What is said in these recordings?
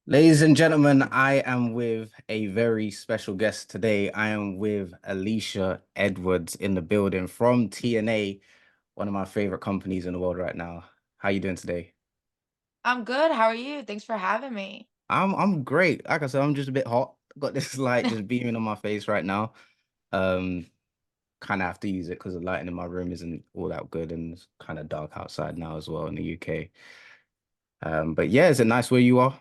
Ladies and gentlemen, I am with a very special guest today. I am with Alisha Edwards in the building from TNA, one of my favorite companies in the world right now. How you doing today? I'm good. How are you? Thanks for having me. I'm great. Like I said, I'm just a bit hot. Got this light just beaming on my face right now. Um, Kind of have to use it because the lighting in my room isn't all that good and it's kind of dark outside now as well in the UK. But yeah, is it nice where you are?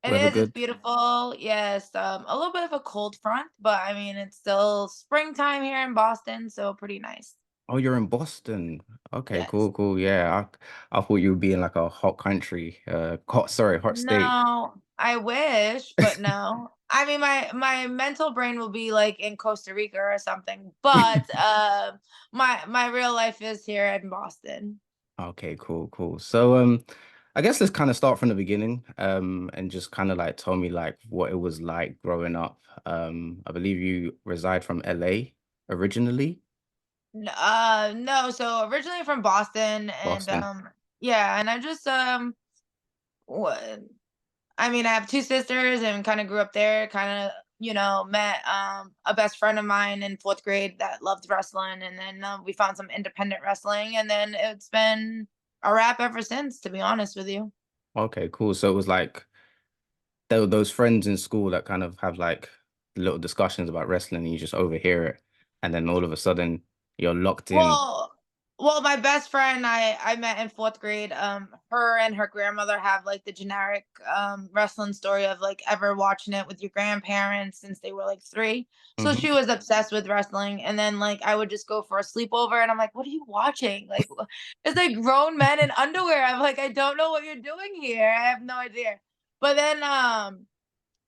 It Weather is. It's good? beautiful. Yes. A little bit of a cold front, but I mean, it's still springtime here in Boston, so pretty nice. Oh, you're in Boston. Okay, Yes. cool, cool. Yeah, I thought you would be in like a hot country, hot state. No, I wish, but no. I mean, my mental brain will be like in Costa Rica or something, but my real life is here in Boston. Okay, cool, cool. So, I guess let's kind of start from the beginning, and just kind of like tell me like what it was like growing up. I believe you reside from LA originally, No. So originally from Boston, and Boston. yeah, and I just what I mean, I have 2 sisters and kinda grew up there, kinda, met, a best friend of mine in 4th grade that loved wrestling, and then, we found some independent wrestling, and then it's been a wrap ever since, to be honest with you. Okay, cool. So it was like there were those friends in school that kind of have like little discussions about wrestling and you just overhear it, and then all of a sudden you're locked in. Well well, my best friend I met in 4th grade, her and her grandmother have, like, the generic, wrestling story of, like, ever watching it with your grandparents since they were, like, 3. So Mhm. she was obsessed with wrestling, and then, like, I would just go for a sleepover, and I'm like, "What are you watching?" Like, it's like grown men in underwear. I'm like, "I don't know what you're doing here. I have no idea." But then,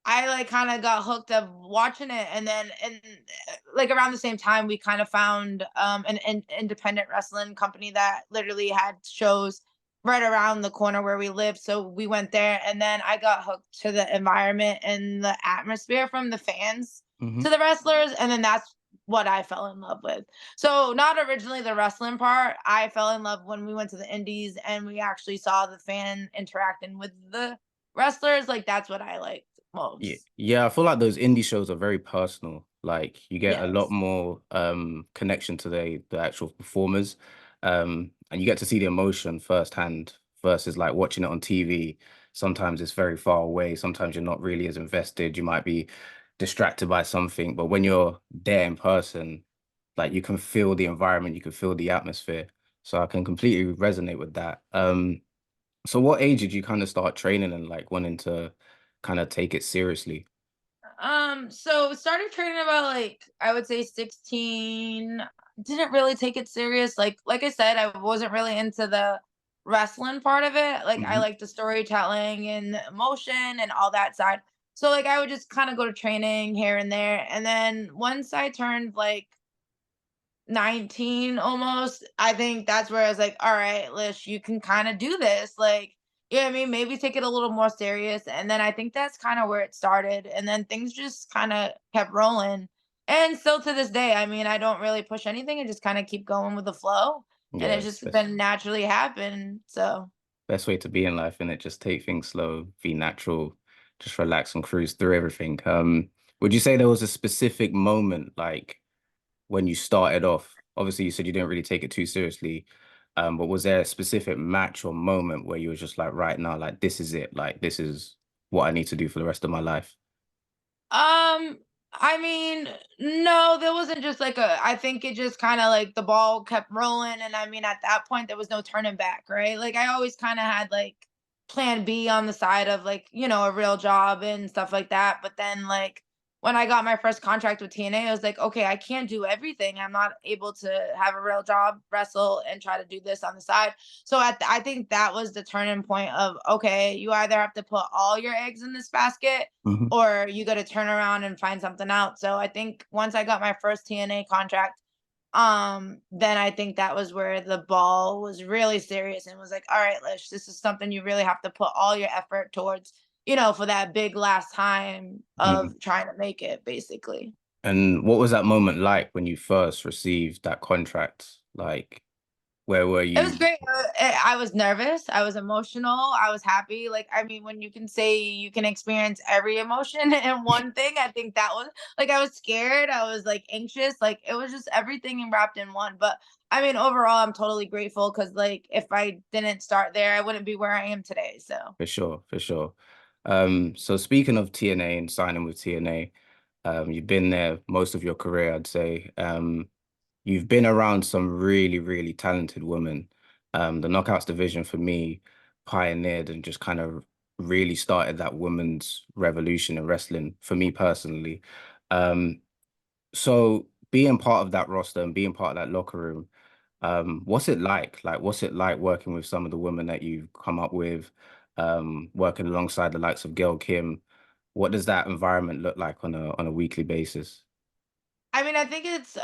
I, like, kinda got hooked of watching it, and then like, around the same time, we kind of found, an independent wrestling company that literally had shows right around the corner where we lived, so we went there, and then I got hooked to the environment and the atmosphere from the fans Mhm. to the wrestlers, and then that's what I fell in love with. So, not originally the wrestling part, I fell in love when we went to the indies and we actually saw the fan interacting with the wrestlers, like, that's what I liked Yeah, most. yeah, I feel like those indie shows are very personal. Like you get a lot Yes. more connection to the actual performers. And you get to see the emotion firsthand versus like watching it on TV. Sometimes it's very far away, sometimes you're not really as invested. You might be distracted by something, but when you're there in person, like you can feel the environment, you can feel the atmosphere. So I can completely resonate with that. So what age did you kind of start training and like wanting to kind of take it seriously? So started training about like I would say 16. Didn't really take it serious. Like I said, I wasn't really into the wrestling part of it. Like I Hmm. like the storytelling and the emotion and all that side. So like I would just kind of go to training here and there. And then once I turned like 19 almost, I think that's where I was like, all right, Lish, you can kind of do this. Like, you know what I mean? Maybe take it a little more serious. And then I think that's kind of where it started. And then things just kind of kept rolling. And still to this day, I mean, I don't really push anything. I just kind of keep going with the flow. And it's Yes, just been naturally happen. So best way to be in life, and it just take things slow, be natural, just relax and cruise through everything. Would you say there was a specific moment like when you started off? Obviously, you said you didn't really take it too seriously, but was there a specific match or moment where you were just like, right now, like this is it, like this is what I need to do for the rest of my life? Um, I mean, no, there wasn't just like I think it just kind of like the ball kept rolling. And I mean, at that point, there was no turning back, right? Like, I always kind of had like plan B on the side of like, a real job and stuff like that. But then, like, when I got my first contract with TNA, I was like, okay, I can't do everything. I'm not able to have a real job, wrestle, and try to do this on the side. So I think that was the turning point of okay, you either have to put all your eggs in this basket Hmm. or you got to turn around and find something out. So I think once I got my first TNA contract, then I think that was where the ball was really serious and was like, all right, Lish, this is something you really have to put all your effort towards, for that big last time of trying to make it, basically. And what was that moment like when you first received that contract? Like, Where were It was you? great. I was nervous, I was emotional, I was happy. Like, I mean, when you can say you can experience every emotion in one thing, I think that was like I was scared, I was like anxious, like it was just everything wrapped in one. But I mean, overall, I'm totally grateful because like if I didn't start there, I wouldn't be where I am today. So For sure, for sure. So speaking of TNA and signing with TNA, you've been there most of your career, I'd say. You've been around some really, really talented women. The Knockouts division for me pioneered and just kind of really started that women's revolution in wrestling for me personally. Um, so being part of that roster and being part of that locker room, what's it like? Like, what's it like working with some of the women that you've come up with, working alongside the likes of Gail Kim? What does that environment look like on a weekly basis? I mean, I think it's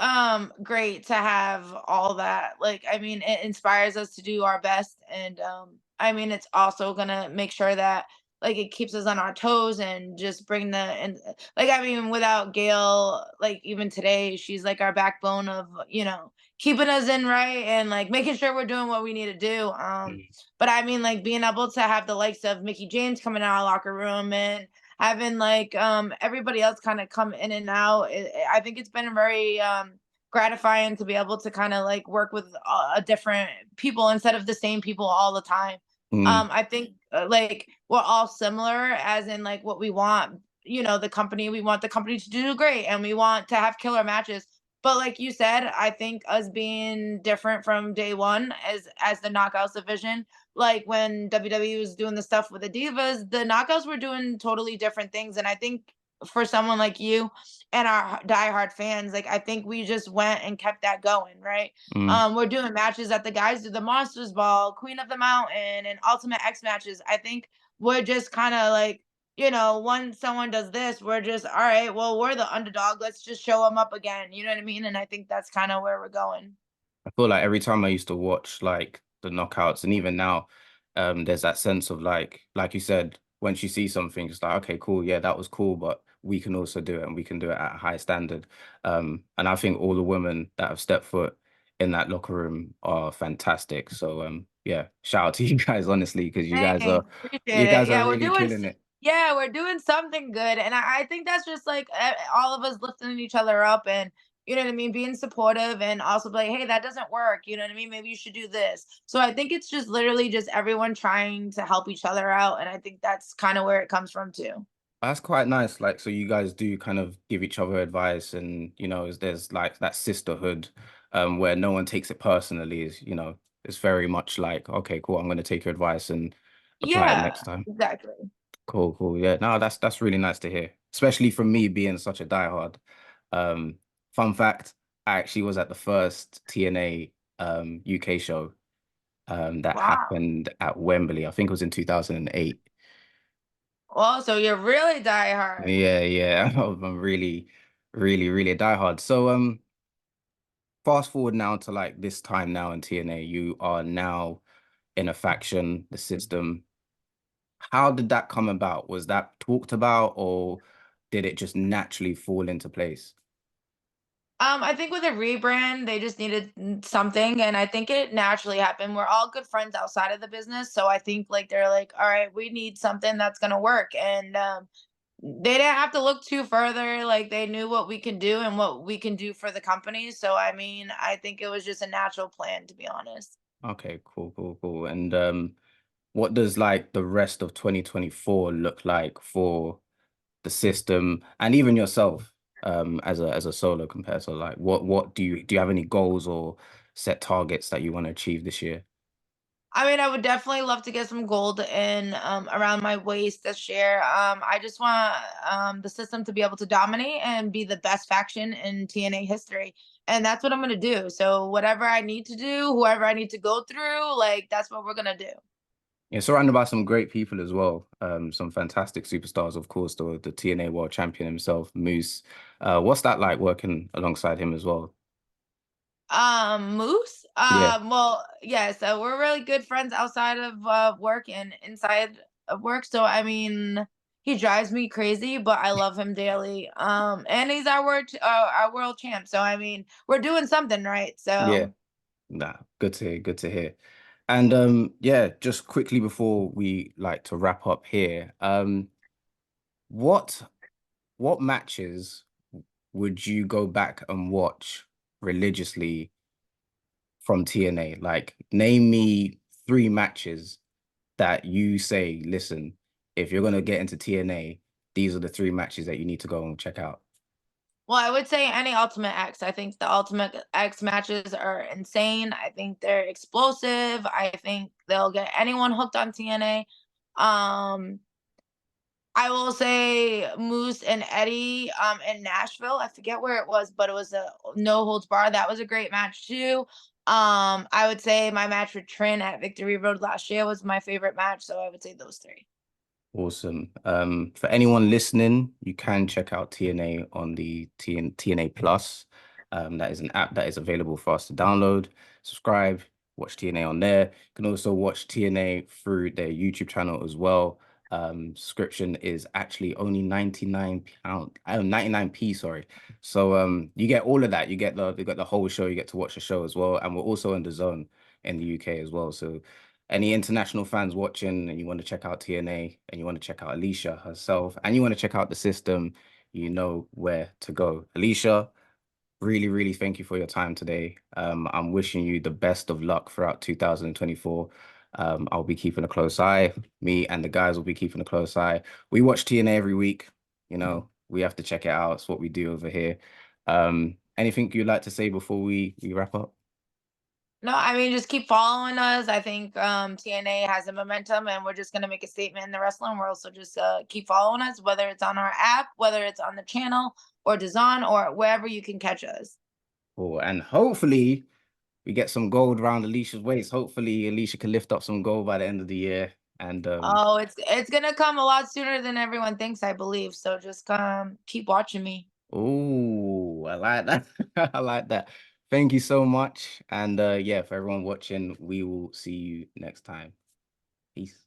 great to have all that. Like, I mean, it inspires us to do our best, and I mean, it's also gonna make sure that like it keeps us on our toes and just bring the and like I mean, without Gail, like even today, she's like our backbone of keeping us in right and like making sure we're doing what we need to do. Mm, But I mean, like being able to have the likes of Mickey James coming in our locker room and having like everybody else kind of come in and out. I think it's been very gratifying to be able to kind of like work with a different people instead of the same people all the time. mm, I think like we're all similar as in like what we want, the company, we want the company to do great and we want to have killer matches. But like you said, I think us being different from day one as the knockouts division, like when WWE was doing the stuff with the divas, the knockouts were doing totally different things. And I think for someone like you and our diehard fans, like I think we just went and kept that going, right? mm. We're doing matches that the guys do the Monsters Ball, Queen of the Mountain, and Ultimate X matches. I think we're just kind of like, once someone does this, we're just all right. Well, we're the underdog. Let's just show them up again. You know what I mean? And I think that's kind of where we're going. I feel like every time I used to watch like the knockouts, and even now, there's that sense of like you said, once you see something, it's like, okay, cool, yeah, that was cool, but we can also do it and we can do it at a high standard. And I think all the women that have stepped foot in that locker room are fantastic. So yeah, shout out to you guys, honestly, because Thanks, you appreciate it. guys are Yeah, really killing it. we're doing something good, and I think that's just like all of us lifting each other up, and you know what I mean, being supportive, and also be like, hey, that doesn't work. You know what I mean? Maybe you should do this. So I think it's just literally just everyone trying to help each other out, and I think that's kind of where it comes from too. That's quite nice. Like, so you guys do kind of give each other advice, and there's like that sisterhood, where no one takes it personally. It's very much like, okay, cool, I'm going to take your advice and apply it Yeah, next time. exactly. Cool, cool. Yeah, no, that's really nice to hear, especially from me being such a diehard. Um, Fun fact, I actually was at the first TNA UK show that Wow. happened at Wembley. I think it was in 2008. Well, so you're really diehard. Yeah, yeah. I'm really, really, really a diehard. So fast forward now to like this time now in TNA, you are now in a faction, the system. How did that come about? Was that talked about or did it just naturally fall into place? I think with a rebrand, they just needed something, and I think it naturally happened. We're all good friends outside of the business, so I think like they're like, all right, we need something that's gonna work, and they didn't have to look too further. Like they knew what we can do and what we can do for the company. So I mean, I think it was just a natural plan, to be honest. Okay, cool, cool, cool. And what does like the rest of 2024 look like for the system and even yourself as a solo competitor? Like what do you have any goals or set targets that you want to achieve this year? I mean, I would definitely love to get some gold in around my waist this year. I just want the system to be able to dominate and be the best faction in TNA history, and that's what I'm gonna do. So whatever I need to do, whoever I need to go through, like that's what we're gonna do. Yeah, surrounded by some great people as well. Some fantastic superstars, of course, the TNA World Champion himself, Moose. What's that like working alongside him as well? Moose. Yeah, Well, yeah. So we're really good friends outside of work and inside of work. So I mean, he drives me crazy, but I love him daily. And he's our world champ. So I mean, we're doing something right. yeah. So Nah, good to hear. Good to hear. And yeah, just quickly before we like to wrap up here, what what matches would you go back and watch religiously from TNA? Like, name me three matches that you say, listen, if you're gonna get into TNA, these are the three matches that you need to go and check out. Well, I would say any Ultimate X. I think the Ultimate X matches are insane. I think they're explosive. I think they'll get anyone hooked on TNA. Um, I will say Moose and Eddie in Nashville. I forget where it was, but it was a no holds bar. That was a great match too. I would say my match with Trin at Victory Road last year was my favorite match, so I would say those three. Awesome. For anyone listening, you can check out TNA on the TNA Plus. That is an app that is available for us to download, subscribe, watch TNA on there. You can also watch TNA through their YouTube channel as well. Subscription is actually only £99, 99p, sorry. So you get all of that. You got the whole show, you get to watch the show as well. And we're also in the zone in the UK as well. So any international fans watching and you want to check out TNA and you want to check out Alisha herself and you want to check out the system, you know where to go. Alisha, really, really thank you for your time today. I'm wishing you the best of luck throughout 2024. I'll be keeping a close eye. Me and the guys will be keeping a close eye. We watch TNA every week. You know, we have to check it out. It's what we do over here. Anything you'd like to say before we wrap up? No, I mean just keep following us. I think TNA has a momentum, and we're just gonna make a statement in the wrestling world. So just keep following us, whether it's on our app, whether it's on the channel, or DAZN, or wherever you can catch us. Cool. And hopefully we get some gold around Alicia's waist. Hopefully, Alicia can lift up some gold by the end of the year. And Oh, it's gonna come a lot sooner than everyone thinks, I believe. So just keep watching me. oh, I like that. I like that. Thank you so much. And yeah, for everyone watching, we will see you next time. Peace.